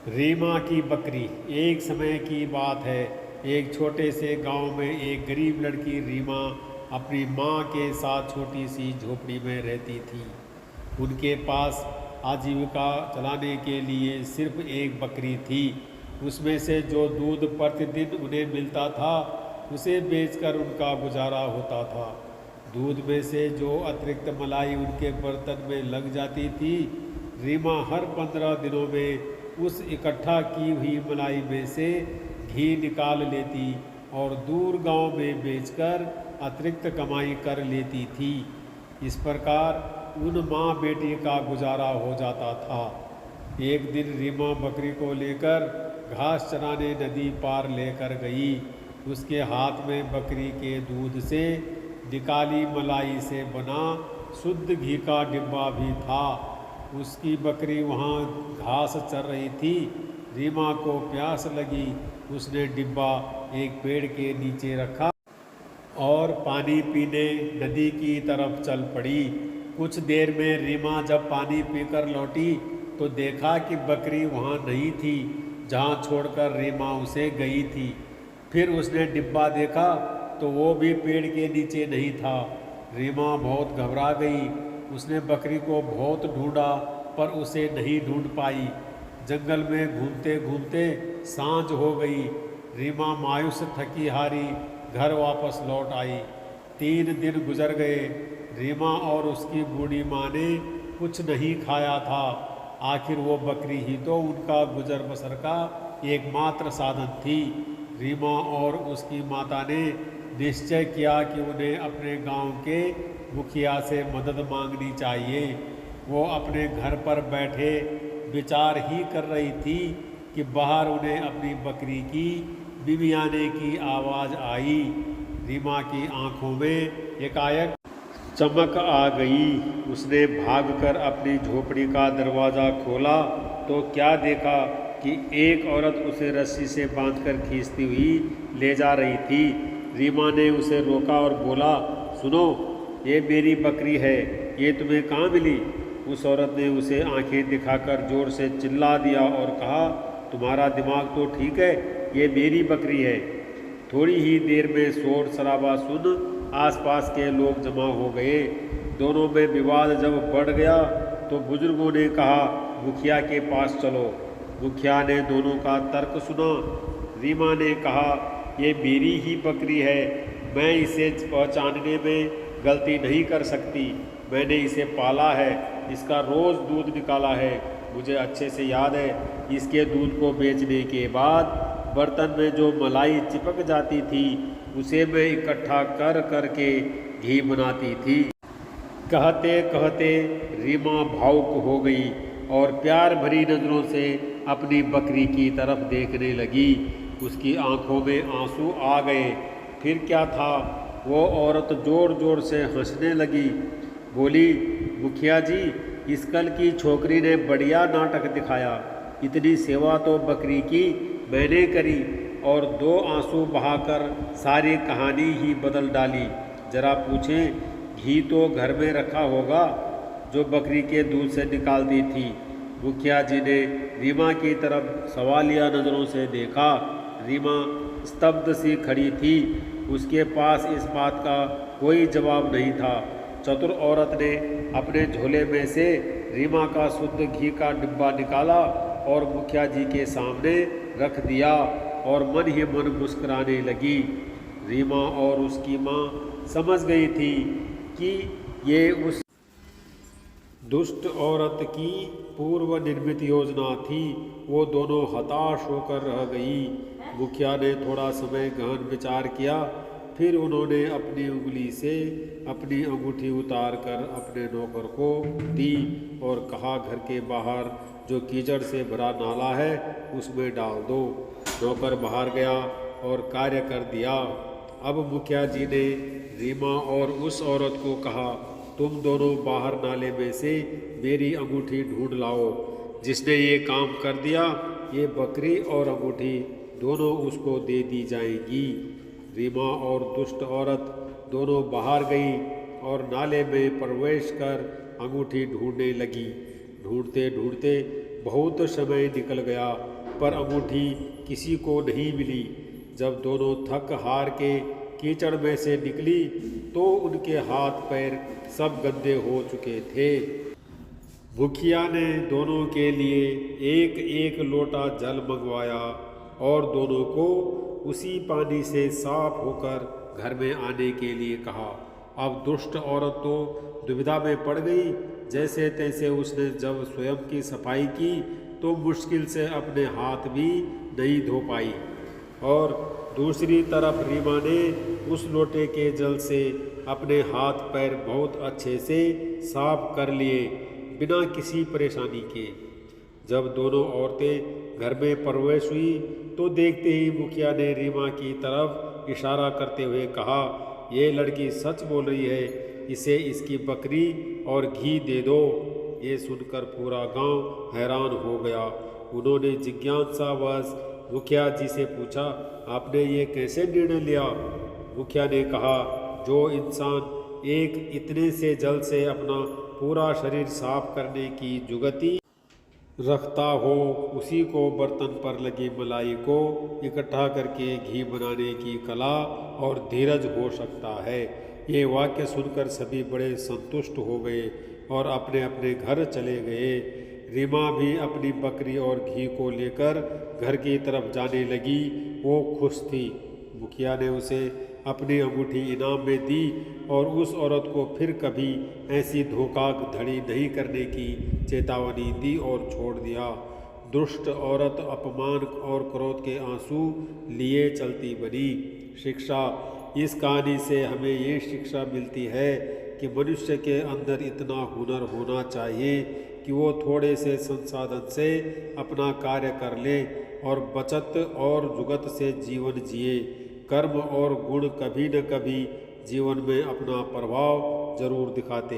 रीमा की बकरी। एक समय की बात है, एक छोटे से गांव में एक गरीब लड़की रीमा अपनी माँ के साथ छोटी सी झोपड़ी में रहती थी। उनके पास आजीविका चलाने के लिए सिर्फ एक बकरी थी। उसमें से जो दूध प्रतिदिन उन्हें मिलता था, उसे बेचकर उनका गुजारा होता था। दूध में से जो अतिरिक्त मलाई उनके बर्तन में लग जाती थी, रीमा हर 15 दिनों में उस इकट्ठा की हुई मलाई में से घी निकाल लेती और दूर गांव में बेचकर अतिरिक्त कमाई कर लेती थी। इस प्रकार उन माँ बेटी का गुजारा हो जाता था। एक दिन रीमा बकरी को लेकर घास चराने नदी पार लेकर गई। उसके हाथ में बकरी के दूध से निकाली मलाई से बना शुद्ध घी का डिब्बा भी था। उसकी बकरी वहाँ घास चर रही थी। रीमा को प्यास लगी। उसने डिब्बा एक पेड़ के नीचे रखा और पानी पीने नदी की तरफ चल पड़ी। कुछ देर में रीमा जब पानी पीकर लौटी तो देखा कि बकरी वहाँ नहीं थी जहाँ छोड़कर रीमा उसे गई थी। फिर उसने डिब्बा देखा तो वो भी पेड़ के नीचे नहीं था। रीमा बहुत घबरा गई। उसने बकरी को बहुत ढूंढा पर उसे नहीं ढूंढ पाई। जंगल में घूमते घूमते सांझ हो गई। रीमा मायूस थकी हारी घर वापस लौट आई। 3 दिन गुजर गए। रीमा और उसकी बूढ़ी माँ ने कुछ नहीं खाया था। आखिर वो बकरी ही तो उनका गुजर बसर का एकमात्र साधन थी। रीमा और उसकी माता ने निश्चय किया कि उन्हें अपने गांव के मुखिया से मदद मांगनी चाहिए। वो अपने घर पर बैठे विचार ही कर रही थी कि बाहर उन्हें अपनी बकरी की बिबियाने की आवाज़ आई। रीमा की आंखों में एकाएक चमक आ गई। उसने भागकर अपनी झोपड़ी का दरवाज़ा खोला तो क्या देखा कि एक औरत उसे रस्सी से बांधकर खींचती हुई ले जा रही थी। रीमा ने उसे रोका और बोला, सुनो, ये मेरी बकरी है, ये तुम्हें कहाँ मिली? उस औरत ने उसे आंखें दिखाकर जोर से चिल्ला दिया और कहा, तुम्हारा दिमाग तो ठीक है, ये मेरी बकरी है। थोड़ी ही देर में शोर शराबा सुन आसपास के लोग जमा हो गए। दोनों में विवाद जब बढ़ गया तो बुजुर्गों ने कहा, मुखिया के पास चलो। मुखिया ने दोनों का तर्क सुना। रीमा ने कहा, ये मेरी ही बकरी है, मैं इसे पहचानने में गलती नहीं कर सकती। मैंने इसे पाला है, इसका रोज़ दूध निकाला है। मुझे अच्छे से याद है, इसके दूध को बेचने के बाद बर्तन में जो मलाई चिपक जाती थी उसे मैं इकट्ठा कर कर के घी बनाती थी। कहते कहते रीमा भावुक हो गई और प्यार भरी नज़रों से अपनी बकरी की तरफ देखने लगी। उसकी आंखों में आंसू आ गए। फिर क्या था, वो औरत ज़ोर ज़ोर से हंसने लगी। बोली, मुखिया जी, इस कल की छोकरी ने बढ़िया नाटक दिखाया। इतनी सेवा तो बकरी की मैंने करी और 2 आंसू बहाकर सारी कहानी ही बदल डाली। जरा पूछें, घी तो घर में रखा होगा जो बकरी के दूध से निकालती थी। मुखिया जी ने रीमा की तरफ सवालिया नज़रों से देखा। रीमा स्तब्ध सी खड़ी थी। उसके पास इस बात का कोई जवाब नहीं था। चतुर औरत ने अपने झोले में से रीमा का शुद्ध घी का डिब्बा निकाला और मुखिया जी के सामने रख दिया और मन ही मन मुस्कुराने लगी। रीमा और उसकी माँ समझ गई थी कि ये उस दुष्ट औरत की पूर्व निर्मित योजना थी। वो दोनों हताश होकर रह गई। मुखिया ने थोड़ा समय गहन विचार किया। फिर उन्होंने अपनी उंगली से अपनी अंगूठी उतार कर अपने नौकर को दी और कहा, घर के बाहर जो कीचड़ से भरा नाला है उसमें डाल दो। नौकर बाहर गया और कार्य कर दिया। अब मुखिया जी ने रीमा और उस औरत को कहा, तुम दोनों बाहर नाले में से मेरी अंगूठी ढूंढ लाओ। जिसने ये काम कर दिया, ये बकरी और अंगूठी दोनों उसको दे दी जाएंगी। रीमा और दुष्ट औरत दोनों बाहर गई और नाले में प्रवेश कर अंगूठी ढूंढने लगी। ढूंढते ढूंढते बहुत समय निकल गया पर अंगूठी किसी को नहीं मिली। जब दोनों थक हार के कीचड़ में से निकली तो उनके हाथ पैर सब गंदे हो चुके थे। मुखिया ने दोनों के लिए एक एक लोटा जल मंगवाया और दोनों को उसी पानी से साफ होकर घर में आने के लिए कहा। अब दुष्ट औरत तो दुविधा में पड़ गई। जैसे तैसे उसने जब स्वयं की सफाई की तो मुश्किल से अपने हाथ भी नहीं धो पाई और दूसरी तरफ रीमा ने उस लोटे के जल से अपने हाथ पैर बहुत अच्छे से साफ कर लिए बिना किसी परेशानी के। जब दोनों औरतें घर में प्रवेश हुई तो देखते ही मुखिया ने रीमा की तरफ इशारा करते हुए कहा, ये लड़की सच बोल रही है, इसे इसकी बकरी और घी दे दो। ये सुनकर पूरा गांव हैरान हो गया। उन्होंने जिज्ञासावश मुखिया जी से पूछा, आपने ये कैसे निर्णय लिया? मुखिया ने कहा, जो इंसान एक इतने से जल से अपना पूरा शरीर साफ करने की जुगती रखता हो उसी को बर्तन पर लगी मलाई को इकट्ठा करके घी बनाने की कला और धीरज हो सकता है। ये वाक्य सुनकर सभी बड़े संतुष्ट हो गए और अपने अपने घर चले गए। रीमा भी अपनी बकरी और घी को लेकर घर की तरफ जाने लगी। वो खुश थी। मुखिया ने उसे अपनी अंगूठी इनाम में दी और उस औरत को फिर कभी ऐसी धोखाधड़ी नहीं करने की चेतावनी दी और छोड़ दिया। दुष्ट औरत अपमान और क्रोध के आंसू लिए चलती बनी। शिक्षा, इस कहानी से हमें ये शिक्षा मिलती है कि मनुष्य के अंदर इतना हुनर होना चाहिए कि वो थोड़े से संसाधन से अपना कार्य कर ले और बचत और जुगत से जीवन जिए। कर्म और गुण कभी न कभी जीवन में अपना प्रभाव जरूर दिखाते हैं।